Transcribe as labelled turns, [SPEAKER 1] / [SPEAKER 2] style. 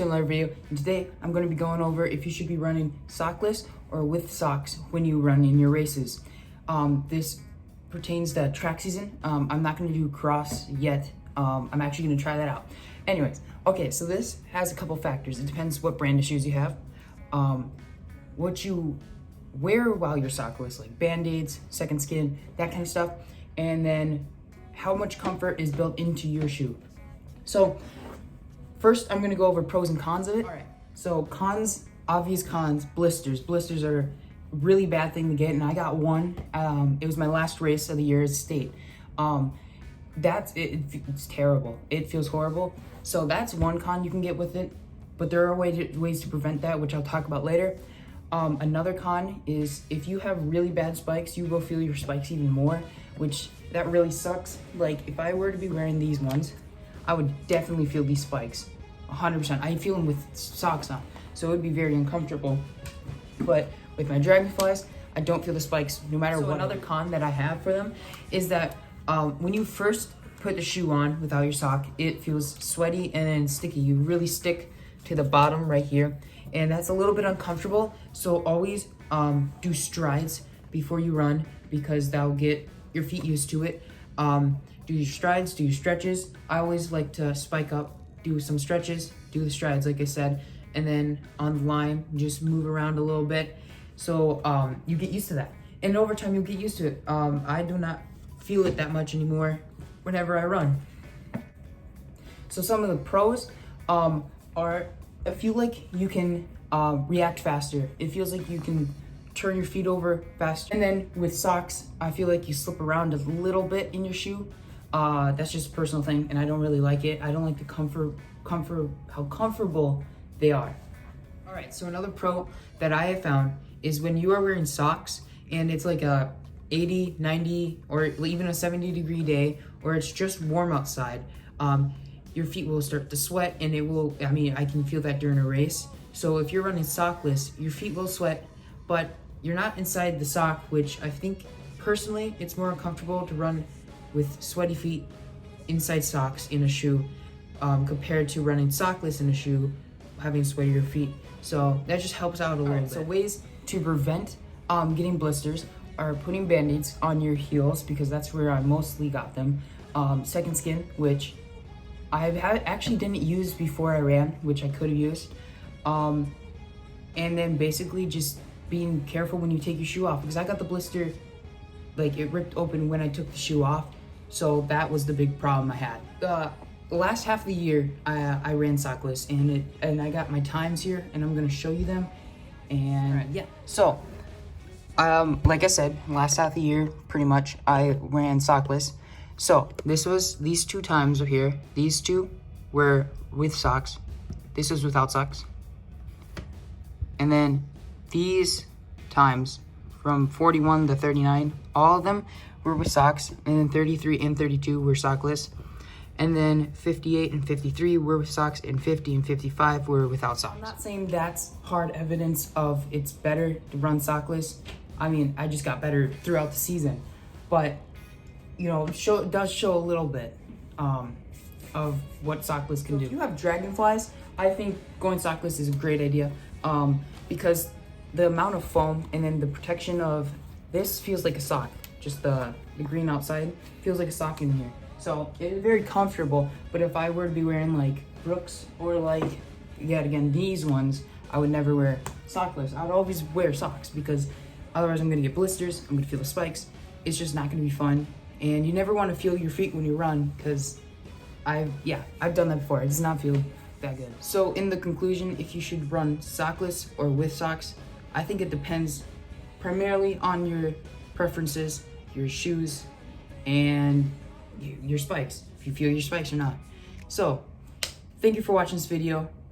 [SPEAKER 1] Another video, and today I'm going to be going over if you should be running sockless or with socks when you run in your races. This pertains to track season. I'm not going to do cross yet. I'm actually going to try that out. Anyways, okay, so this has a couple factors. It depends what brand of shoes you have, what you wear while you're sockless, like band-aids, second skin, that kind of stuff, and then how much comfort is built into your shoe. So first, I'm gonna go over pros and cons of it. All right. So cons, obvious cons, blisters. Blisters are a really bad thing to get, and I got one. It was my last race of the year as state. It's terrible. It feels horrible. So that's one con you can get with it, but there are ways to prevent that, which I'll talk about later. Another con is if you have really bad spikes, you will feel your spikes even more, which that really sucks. Like if I were to be wearing these ones, I would definitely feel these spikes, 100%. I feel them with socks on, so it would be very uncomfortable. But with my Dragonflies, I don't feel the spikes no matter what. Another con that I have for them is that when you first put the shoe on without your sock, it feels sweaty and then sticky. You really stick to the bottom right here, and that's a little bit uncomfortable. So always do strides before you run, because that'll get your feet used to it. Do your strides, do your stretches. I always like to spike up, do some stretches, do the strides like I said, and then on the line, just move around a little bit. So you get used to that. And over time, you'll get used to it. I do not feel it that much anymore whenever I run. So some of the pros are, I feel like you can react faster. It feels like you can turn your feet over faster. And then with socks, I feel like you slip around a little bit in your shoe. That's just a personal thing, and I don't really like it. I don't like the how comfortable they are. All right, so another pro that I have found is when you are wearing socks and it's like a 80, 90, or even a 70-degree day, or it's just warm outside, your feet will start to sweat, and it will, I can feel that during a race. So if you're running sockless, your feet will sweat, but you're not inside the sock, which I think personally it's more uncomfortable to run with sweaty feet inside socks in a shoe compared to running sockless in a shoe having sweatier feet. So that just helps out a little bit. So ways to prevent getting blisters are putting band-aids on your heels, because that's where I mostly got them. Second skin, which I actually didn't use before I ran, which I could have used. And then basically just being careful when you take your shoe off, because I got the blister, like it ripped open when I took the shoe off. So that was the big problem I had. The last half of the year, I ran sockless, and I got my times here, and I'm gonna show you them. And yeah, so like I said, last half of the year, pretty much, I ran sockless. So this was these two times over here. These two were with socks. This was without socks. And then these times from 41 to 39, all of them were with socks, and then 33 and 32 were sockless, and then 58 and 53 were with socks, and 50 and 55 were without socks. I'm not saying that's hard evidence of it's better to run sockless. I just got better throughout the season, but you know, it does show a little bit of what sockless can do. If you have Dragonflies, I think going sockless is a great idea, because the amount of foam and then the protection of this feels like a sock. Just the green outside feels like a sock in here. So it is very comfortable, but if I were to be wearing like Brooks or like, yet again, these ones, I would never wear sockless. I would always wear socks, because otherwise I'm gonna get blisters, I'm gonna feel the spikes. It's just not gonna be fun. And you never wanna feel your feet when you run, because I've done that before. It does not feel that good. So in the conclusion, if you should run sockless or with socks, I think it depends primarily on your preferences, your shoes, and your spikes, if you feel your spikes or not. So thank you for watching this video.